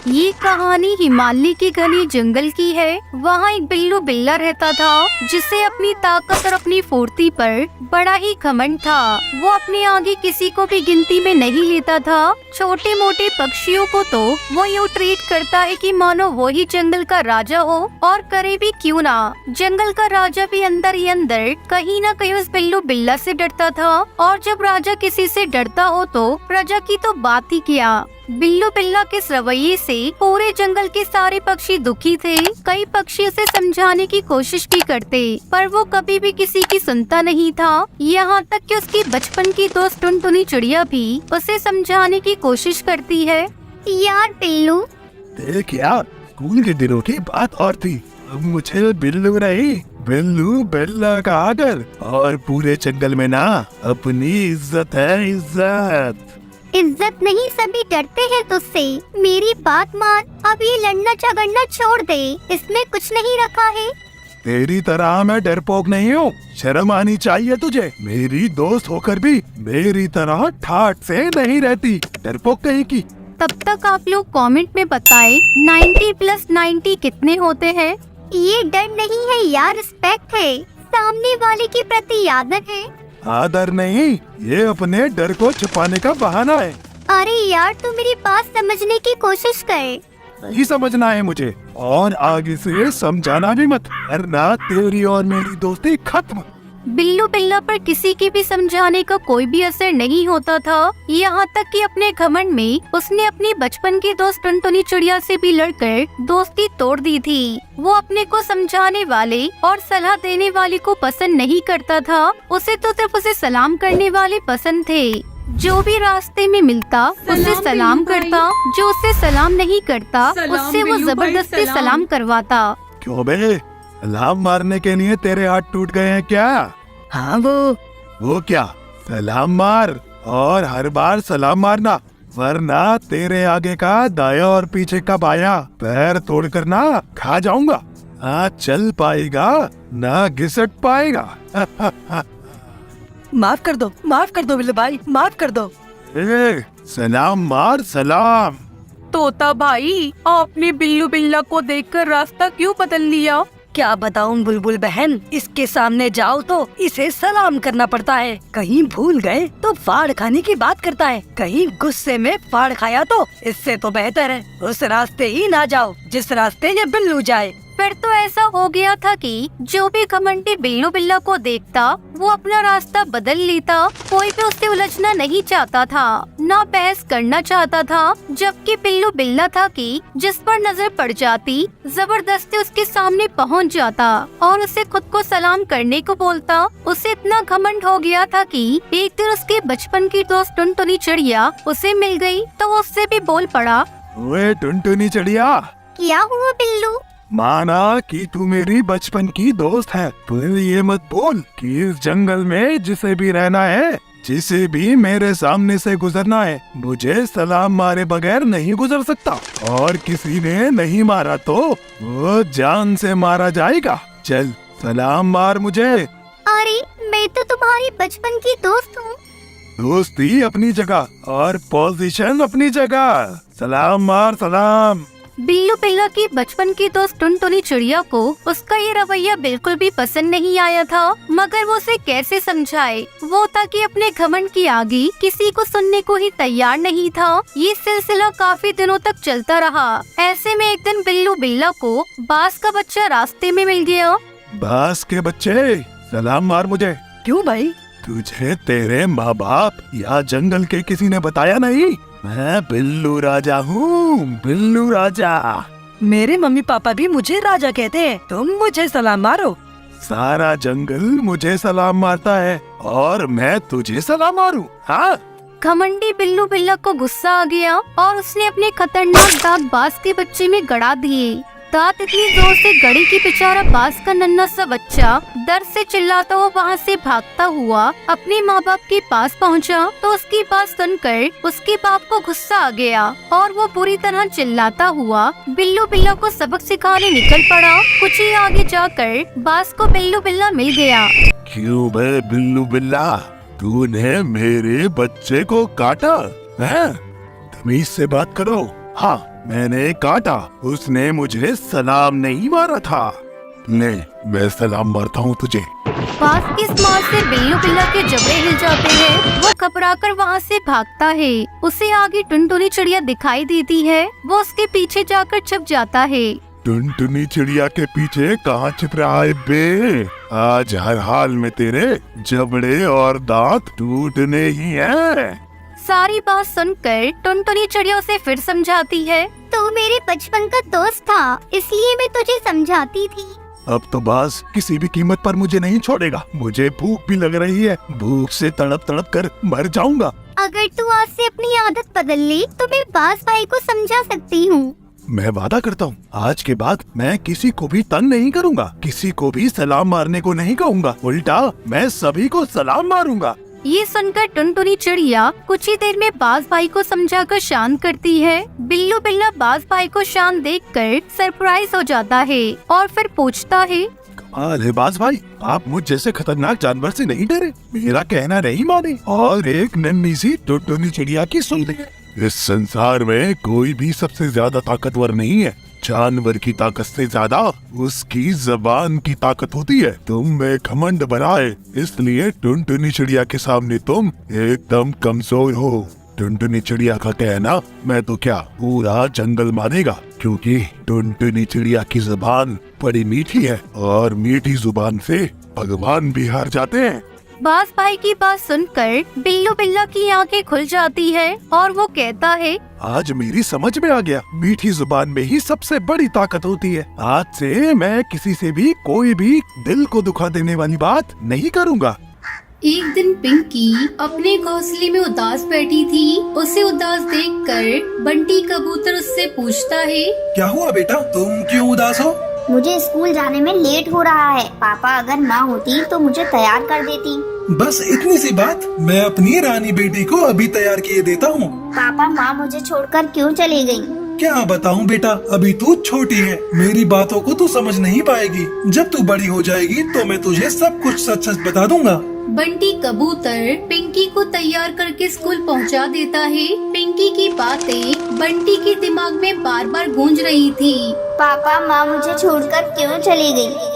ये कहानी हिमालय के घने जंगल की है। वहाँ एक बिल्लू बिल्ला रहता था जिसे अपनी ताकत और अपनी फुर्ती पर बड़ा ही घमंड था। वो अपने आगे किसी को भी गिनती में नहीं लेता था। छोटे मोटे पक्षियों को तो वो यूँ ट्रीट करता है कि मानो वो ही जंगल का राजा हो, और करे भी क्यों ना। जंगल का राजा भी अंदर ही अंदर कहीं न कहीं उस बिल्लू बिल्ला से डरता था, और जब राजा किसी से डरता हो तो प्रजा की तो बात ही क्या। बिल्लू बिल्ला के इस रवैये से पूरे जंगल के सारे पक्षी दुखी थे। कई पक्षी उसे समझाने की कोशिश भी करते, पर वो कभी भी किसी की सुनता नहीं था। यहाँ तक कि उसकी बचपन की दोस्त टुनटुनी चिड़िया भी उसे समझाने की कोशिश करती है। यार बिल्लू, देख यार, स्कूल के दिनों की बात और थी। अब मुझे बिल्लू नहीं, बिल्लू बिल्ला कहा कर। और पूरे जंगल में ना अपनी इज्जत है, इज्जत। इज्जत नहीं, सभी डरते हैं तुझसे। मेरी बात मान, अब ये लड़ना झगड़ना छोड़ दे, इसमें कुछ नहीं रखा है। तेरी तरह मैं डरपोक नहीं हूँ, शर्म आनी चाहिए तुझे। मेरी दोस्त होकर भी मेरी तरह ठाठ से नहीं रहती, डरपोक कहीं की। तब तक आप लोग कमेंट में बताएं 90 + 90 कितने होते हैं। ये डर नहीं है यार, रिस्पेक्ट है, सामने वाले के प्रति आदर है। आदर नहीं, ये अपने डर को छुपाने का बहाना है। अरे यार, तू मेरी बात समझने की कोशिश कर। नहीं समझना है मुझे, और आगे से समझाना भी मत, वरना तेरी और मेरी दोस्ती खत्म। बिल्लू बिल्ला पर किसी की भी समझाने का कोई भी असर नहीं होता था। यहाँ तक कि अपने घमंड में उसने अपनी बचपन की दोस्त टुनटुनी चिड़िया से भी लड़कर दोस्ती तोड़ दी थी। वो अपने को समझाने वाले और सलाह देने वाले को पसंद नहीं करता था। उसे तो सिर्फ उसे सलाम करने वाले पसंद थे। जो भी रास्ते में मिलता उसे सलाम करता, जो उससे सलाम नहीं करता उससे वो जबरदस्ती सलाम करवाता। क्यों बे, सलाम मारने के लिए तेरे हाथ टूट गए हैं क्या? हाँ वो क्या, सलाम मार, और हर बार सलाम मारना, वरना तेरे आगे का दाया और पीछे का बाया पैर तोड़कर ना खा जाऊंगा। ना चल पाएगा ना घिसट पाएगा। माफ कर दो बिल्लू भाई, माफ कर दो। सलाम मार, सलाम। तोता भाई, आपने बिल्लू बिल्ला को देखकर रास्ता क्यों बदल लिया? क्या बताऊं बुलबुल बहन, इसके सामने जाओ तो इसे सलाम करना पड़ता है। कहीं भूल गए तो फाड़ खाने की बात करता है, कहीं गुस्से में फाड़ खाया तो इससे तो बेहतर है उस रास्ते ही ना जाओ जिस रास्ते ये बिल्लू जाए। फिर तो ऐसा हो गया था कि जो भी घमंडी बिल्लू बिल्ला को देखता वो अपना रास्ता बदल लेता। कोई भी उससे उलझना नहीं चाहता था, ना बहस करना चाहता था। जबकि बिल्लू बिल्ला था कि जिस पर नजर पड़ जाती जबरदस्ती उसके सामने पहुंच जाता और उसे खुद को सलाम करने को बोलता। उसे इतना घमंड हो गया था कि एक दिन उसके बचपन की दोस्त टुनटुनी चिड़िया उसे मिल गई तो वो उससे भी बोल पड़ा। ओए टुनटुनी चिड़िया, क्या हुआ बिल्लू? माना कि तू मेरी बचपन की दोस्त है, पर ये मत बोल कि इस जंगल में जिसे भी रहना है, जिसे भी मेरे सामने से गुजरना है, मुझे सलाम मारे बगैर नहीं गुजर सकता। और किसी ने नहीं मारा तो वो जान से मारा जाएगा। चल सलाम मार मुझे। अरे मैं तो तुम्हारी बचपन की दोस्त हूँ। दोस्ती अपनी जगह और पोजीशन अपनी जगह। सलाम मार, सलाम। बिल्लू बिल्ला की बचपन की दोस्त टुनटुनी चिड़िया को उसका ये रवैया बिल्कुल भी पसंद नहीं आया था, मगर वो उसे कैसे समझाए। वो था कि अपने घमंड की आगे किसी को सुनने को ही तैयार नहीं था। ये सिलसिला काफी दिनों तक चलता रहा। ऐसे में एक दिन बिल्लू बिल्ला को बाज का बच्चा रास्ते में मिल गया। बाज के बच्चे, सलाम मार मुझे। क्यों भाई? तुझे तेरे माँ बाप या जंगल के किसी ने बताया नहीं? मैं बिल्लू राजा हूँ, बिल्लू राजा। मेरे मम्मी पापा भी मुझे राजा कहते हैं, तुम मुझे सलाम मारो। सारा जंगल मुझे सलाम मारता है और मैं तुझे सलाम मारूं? हाँ? घमंडी बिल्लू बिल्ला को गुस्सा आ गया और उसने अपने खतरनाक दांत बाज के बच्चे में गड़ा दिए। दांत इतनी जोर से गड़ी कि बेचारा बाज का नन्हा सा बच्चा दर्द से चिल्लाता हुआ वहाँ से भागता हुआ अपने माँ बाप के पास पहुँचा। तो उसकी बात सुनकर उसके बाप को गुस्सा आ गया और वो बुरी तरह चिल्लाता हुआ बिल्लू बिल्ला को सबक सिखाने निकल पड़ा। कुछ ही आगे जाकर बाज को बिल्लू बिल्ला मिल गया। क्यों बे बिल्लू बिल्ला, तूने मेरे बच्चे को काटा है? तमीज से बात करो, हाँ, मैंने काटा, उसने मुझे सलाम नहीं मारा था। ले, मैं सलाम मारता हूँ तुझे। बाज की इस मार से बिल्लू बिल्ला के जबड़े हिल जाते हैं। वो घबराकर वहाँ से भागता है। उसे आगे टुनटुनी चिड़िया दिखाई देती है। वो उसके पीछे जाकर छुप जाता है। टुनटुनी चिड़िया के पीछे कहाँ छिप रहा है बे? आज हर हाल में तेरे जबड़े और दांत टूटने ही हैं। सारी बात सुनकर टुनटुनी चिड़िया उसे फिर समझाती है। तू मेरे बचपन का दोस्त था, इसलिए मैं तुझे समझाती थी। अब तो बाज किसी भी कीमत पर मुझे नहीं छोड़ेगा। मुझे भूख भी लग रही है, भूख से तड़प तड़प कर मर जाऊंगा। अगर तू आज से अपनी आदत बदल ली तो मैं बाज भाई को समझा सकती हूँ। मैं वादा करता हूँ, आज के बाद मैं किसी को भी तंग नहीं करूँगा, किसी को भी सलाम मारने को नहीं कहूँगा, उल्टा मैं सभी को सलाम मारूंगा। ये सुनकर टुनटुनी चिड़िया कुछ ही देर में बाज भाई को समझाकर शांत करती है। बिल्लू बिल्ला बाज भाई को शांत देखकर सरप्राइज हो जाता है और फिर पूछता है, कमाल है बाज भाई, आप मुझ जैसे खतरनाक जानवर से नहीं डरे, मेरा कहना नहीं माने और एक नन्ही सी टुनटुनी चिड़िया की सुन ली। इस संसार में कोई भी सबसे ज्यादा ताकतवर नहीं है, जानवर की ताकत से ज्यादा उसकी जबान की ताकत होती है। तुम में घमंड बनाए, इसलिए टुनटुनी चिड़िया के सामने तुम एकदम कमजोर हो। टुनटुनी चिड़िया का कहना मैं तो क्या पूरा जंगल मानेगा, क्योंकि टुनटुनी चिड़िया की जुबान बड़ी मीठी है और मीठी जुबान से भगवान भी हार जाते हैं। बाज भाई की बात सुनकर बिल्लू बिल्ला की आंखें खुल जाती है और वो कहता है, आज मेरी समझ में आ गया, मीठी जुबान में ही सबसे बड़ी ताकत होती है। आज से मैं किसी से भी कोई भी दिल को दुखा देने वाली बात नहीं करूँगा। एक दिन पिंकी अपने घोंसले में उदास बैठी थी। उसे उदास देखकर बंटी कबूतर उससे पूछता है, क्या हुआ बेटा, तुम क्यों उदास हो? मुझे स्कूल जाने में लेट हो रहा है। पापा अगर माँ होती तो मुझे तैयार कर देती। बस इतनी सी बात, मैं अपनी रानी बेटी को अभी तैयार किए देता हूँ। पापा माँ मुझे छोड़कर क्यों चली गई? क्या बताऊँ बेटा, अभी तू छोटी है, मेरी बातों को तू समझ नहीं पाएगी। जब तू बड़ी हो जाएगी तो मैं तुझे सब कुछ सच सच बता दूंगा। बंटी कबूतर पिंकी को तैयार करके स्कूल पहुंचा देता है। पिंकी की बातें बंटी के दिमाग में बार बार गूंज रही थी। पापा माँ मुझे छोड़कर क्यों चली गई?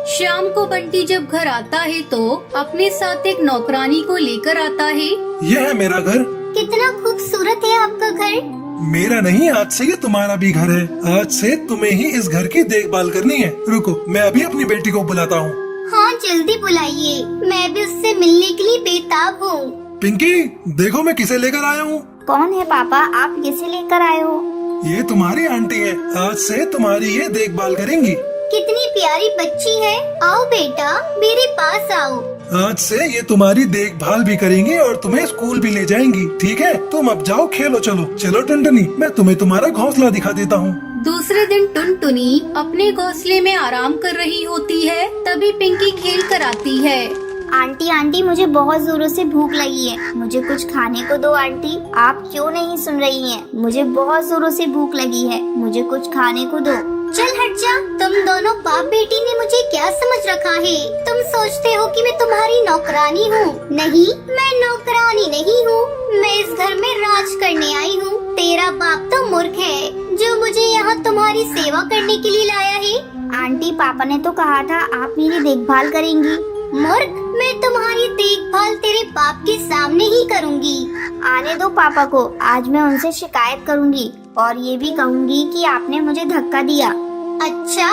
शाम को बंटी जब घर आता है तो अपने साथ एक नौकरानी को लेकर आता है। यह है मेरा घर। कितना खूबसूरत है आपका घर। मेरा नहीं, आज से ये तुम्हारा भी घर है। आज से तुम्हें ही इस घर की देखभाल करनी है। रुको, मैं अभी अपनी बेटी को बुलाता हूँ। हाँ जल्दी बुलाइए, मैं भी उससे मिलने के लिए बेताब हूँ। पिंकी, देखो मैं किसे लेकर आया हूँ। कौन है पापा, आप किसे लेकर आए हो? ये तुम्हारी आंटी है, आज से तुम्हारी ये देखभाल करेंगी। कितनी प्यारी बच्ची है। आओ बेटा, मेरे पास आओ। आज से ये तुम्हारी देखभाल भी करेंगी और तुम्हें स्कूल भी ले जाएंगी। ठीक है, तुम अब जाओ, खेलो। चलो चलो टुनटुनी, मैं तुम्हें तुम्हारा घोंसला दिखा देता हूँ। दूसरे दिन टुनटुनी अपने घोंसले में आराम कर रही होती है। तभी पिंकी खेल कर आती है। आंटी आंटी मुझे बहुत जोरों से भूख लगी है, मुझे कुछ खाने को दो। आंटी आप क्यों नहीं सुन रही हैं? मुझे बहुत जोरों से भूख लगी है, मुझे कुछ खाने को दो। चल हट जा, तुम दोनों बाप बेटी ने मुझे क्या समझ रखा है? तुम सोचते हो कि मैं तुम्हारी नौकरानी हूँ? नहीं, मैं नौकरानी नहीं हूँ, मैं इस घर में राज करने आई हूँ। तेरा बाप तो मूर्ख है जो मुझे यहाँ तुम्हारी सेवा करने के लिए लाया है। आंटी पापा ने तो कहा था आप मेरी देखभाल करेंगी। मूर्ख, मैं तुम्हारी देखभाल तेरे बाप के सामने ही करूँगी। आने दो पापा को, आज मैं उनसे शिकायत करूँगी और ये भी कहूँगी कि आपने मुझे धक्का दिया। अच्छा,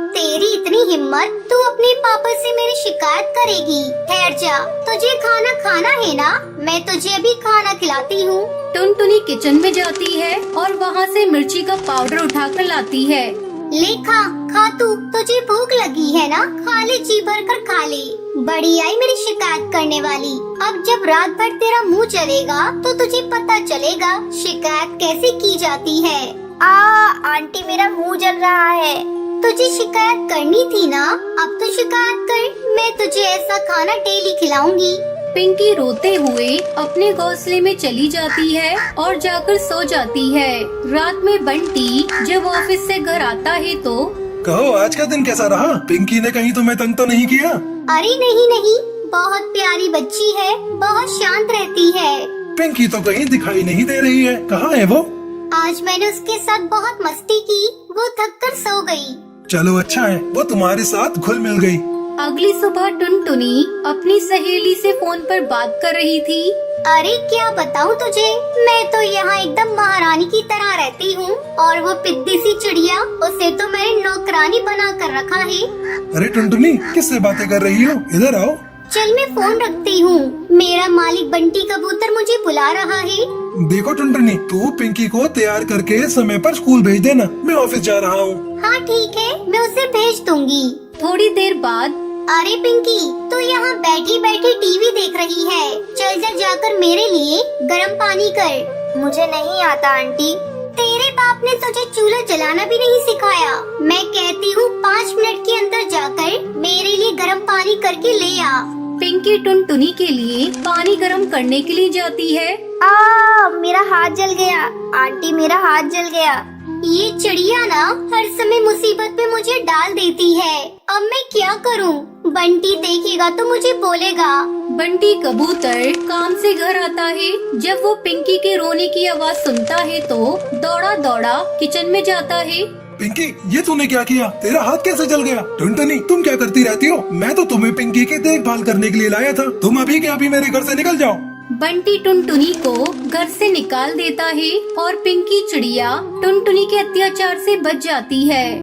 तेरी इतनी हिम्मत, तू अपने पापा से मेरी शिकायत करेगी? ठहर जा, तुझे खाना खाना है ना? मैं तुझे अभी खाना खिलाती हूँ। टुनटुनी किचन में जाती है और वहाँ से मिर्ची का पाउडर उठाकर लाती है। ले खा, खा तू, तुझे भूख लगी है ना? खा ले, जी भर कर खा ले। बड़ी आई मेरी शिकायत करने वाली। अब जब रात भर तेरा मुंह चलेगा तो तुझे पता चलेगा शिकायत कैसे की जाती है। आंटी मेरा मुंह जल रहा है। तुझे शिकायत करनी थी ना, अब तो शिकायत कर, मैं तुझे ऐसा खाना डेली खिलाऊंगी। पिंकी रोते हुए अपने घोंसले में चली जाती है और जाकर सो जाती है। रात में बंटी जब ऑफिस से घर आता है तो कहो आज का दिन कैसा रहा? पिंकी ने कहीं तुम्हें तंग तो नहीं किया? अरे नहीं नहीं, बहुत प्यारी बच्ची है, बहुत शांत रहती है। पिंकी तो कहीं दिखाई नहीं दे रही है, कहाँ है वो? आज मैंने उसके साथ बहुत मस्ती की, वो थक कर सो गई। चलो अच्छा है, वो तुम्हारे साथ घुल मिल गई। अगली सुबह टुनटुनी अपनी सहेली से फोन पर बात कर रही थी। अरे क्या बताऊँ तुझे, मैं तो यहाँ एकदम महारानी की तरह रहती हूँ और वो पिद्दी सी चिड़िया, उसे तो मैंने नौकरानी बना कर रखा है। अरे टुनटुनी, किससे बातें कर रही हो? इधर आओ। चल मैं फोन रखती हूँ, मेरा मालिक बंटी कबूतर मुझे बुला रहा है। देखो टुनटुनी, तू पिंकी को तैयार करके समय पर स्कूल भेज देना, मैं ऑफिस जा रहा हूँ। हाँ ठीक है, मैं उसे भेज दूंगी। थोड़ी देर बाद अरे पिंकी, तू यहाँ बैठी बैठी टीवी देख रही है, चल जा जाकर मेरे लिए गर्म पानी कर। मुझे नहीं आता आंटी, तेरे बाप ने तुझे चूल्हा जलाना भी नहीं सिखाया। मैं कहती हूँ 5 मिनट के अंदर जाकर मेरे लिए गर्म पानी करके ले आ। पिंकी टुनटुनी के लिए पानी गर्म करने के लिए जाती है। मेरा हाथ जल गया आंटी, मेरा हाथ जल गया। ये चिड़िया ना हर समय मुसीबत में मुझे डाल देती है, अब मैं क्या करूं? बंटी देखेगा तो मुझे बोलेगा। बंटी कबूतर काम से घर आता है। जब वो पिंकी के रोने की आवाज सुनता है तो दौड़ा दौड़ा किचन में जाता है। पिंकी, ये तूने क्या किया? तेरा हाथ कैसे जल गया? टुनटुनी, तुम क्या करती रहती हो? मैं तो तुम्हें पिंकी की देखभाल करने के लिए लाया था। तुम अभी के अभी मेरे घर से निकल जाओ। बंटी टुनटुनी को घर से निकाल देता है और पिंकी चिड़िया टुनटुनी के अत्याचार से बच जाती है।